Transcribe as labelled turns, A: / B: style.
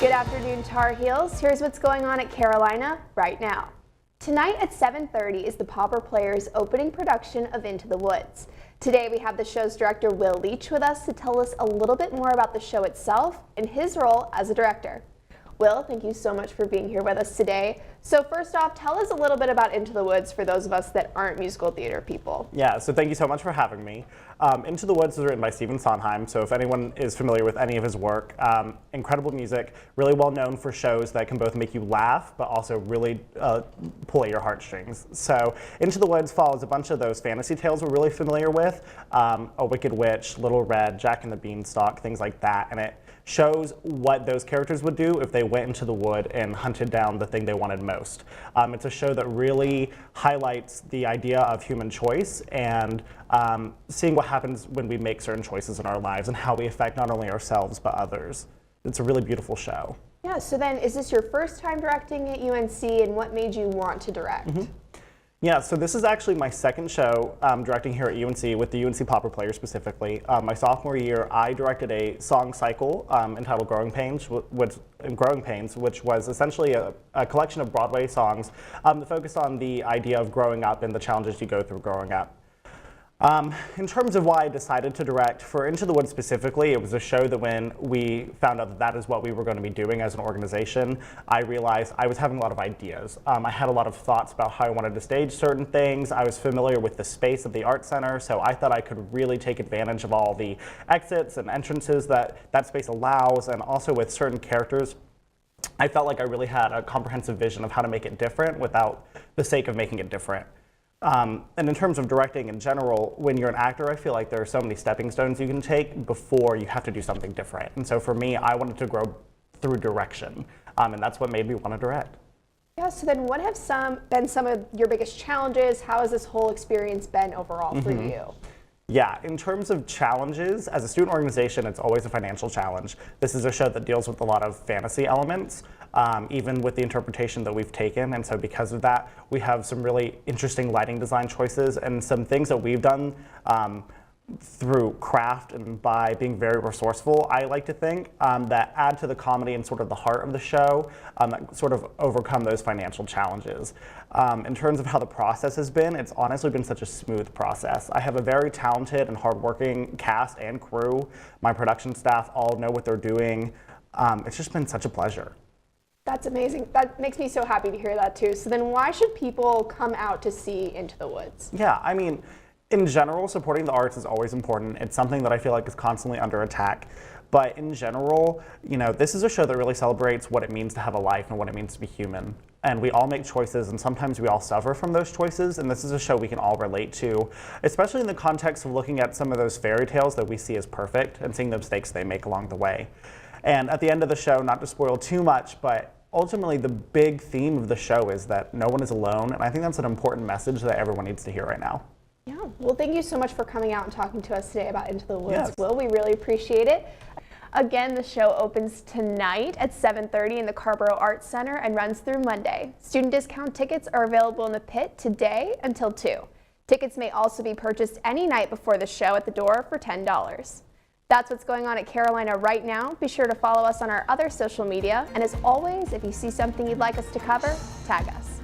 A: Good afternoon, Tar Heels. Here's what's going on at Carolina right now. Tonight at 7:30 is the Pauper Players opening production of Into the Woods. Today we have the show's director Will Leach with us to tell us a little bit more about the show itself and his role as a director. Will, thank you so much for being here with us today. So first off, tell us a little bit about Into the Woods for those of us that aren't musical theater people.
B: Yeah, so thank you so much for having me. Into the Woods was written by Stephen Sondheim, so if anyone is familiar with any of his work, incredible music, really well known for shows that can both make you laugh, but also really pull at your heartstrings. So Into the Woods follows a bunch of those fantasy tales we're really familiar with, A Wicked Witch, Little Red, Jack and the Beanstalk, things like that, and it shows what those characters would do if they went into the wood and hunted down the thing they wanted most. It's a show that really highlights the idea of human choice and seeing what happens when we make certain choices in our lives and how we affect not only ourselves but others. It's a really beautiful show.
A: Yeah, so then is this your first time directing at UNC, and what made you want to direct?
B: Yeah, so this is actually my second show directing here at UNC with the UNC Pauper Players specifically. My sophomore year, I directed a song cycle entitled Growing Pains, which was essentially a collection of Broadway songs that focused on the idea of growing up and the challenges you go through growing up. In terms of why I decided to direct, for Into the Woods specifically, it was a show that when we found out that that is what we were going to be doing as an organization, I realized I was having a lot of ideas. I had a lot of thoughts about how I wanted to stage certain things. I was familiar with the space of the Art Center, so I thought I could really take advantage of all the exits and entrances that that space allows, and also with certain characters. I felt like I really had a comprehensive vision of how to make it different without the sake of making it different. And in terms of directing in general, when you're an actor, I feel like there are so many stepping stones you can take before you have to do something different. And so for me, I wanted to grow through direction, and that's what made me want to direct.
A: Yeah, so then what have been some of your biggest challenges? How has this whole experience been overall for you?
B: Yeah, in terms of challenges, as a student organization, it's always a financial challenge. This is a show that deals with a lot of fantasy elements, even with the interpretation that we've taken. And so because of that, we have some really interesting lighting design choices and some things that we've done through craft and by being very resourceful, I like to think, that add to the comedy and sort of the heart of the show, that sort of overcome those financial challenges. In terms of how the process has been, it's honestly been such a smooth process. I have a very talented and hardworking cast and crew. My production staff all know what they're doing. It's just been such a pleasure.
A: That's amazing. That makes me so happy to hear that too. So then why should people come out to see Into the Woods?
B: Yeah, I mean, in general, supporting the arts is always important. It's something that I feel like is constantly under attack. But in general, you know, this is a show that really celebrates what it means to have a life and what it means to be human. And we all make choices, and sometimes we all suffer from those choices, and this is a show we can all relate to, especially in the context of looking at some of those fairy tales that we see as perfect and seeing the mistakes they make along the way. And at the end of the show, not to spoil too much, but ultimately the big theme of the show is that no one is alone, and I think that's an important message that everyone needs to hear right now.
A: Yeah, well, thank you so much for coming out and talking to us today about Into the Woods,
B: Yes.
A: Will. We really appreciate it. Again, the show opens tonight at 7:30 in the Carborough Arts Center and runs through Monday. Student discount tickets are available in the pit today until 2. Tickets may also be purchased any night before the show at the door for $10. That's what's going on at Carolina right now. Be sure to follow us on our other social media. And as always, if you see something you'd like us to cover, tag us.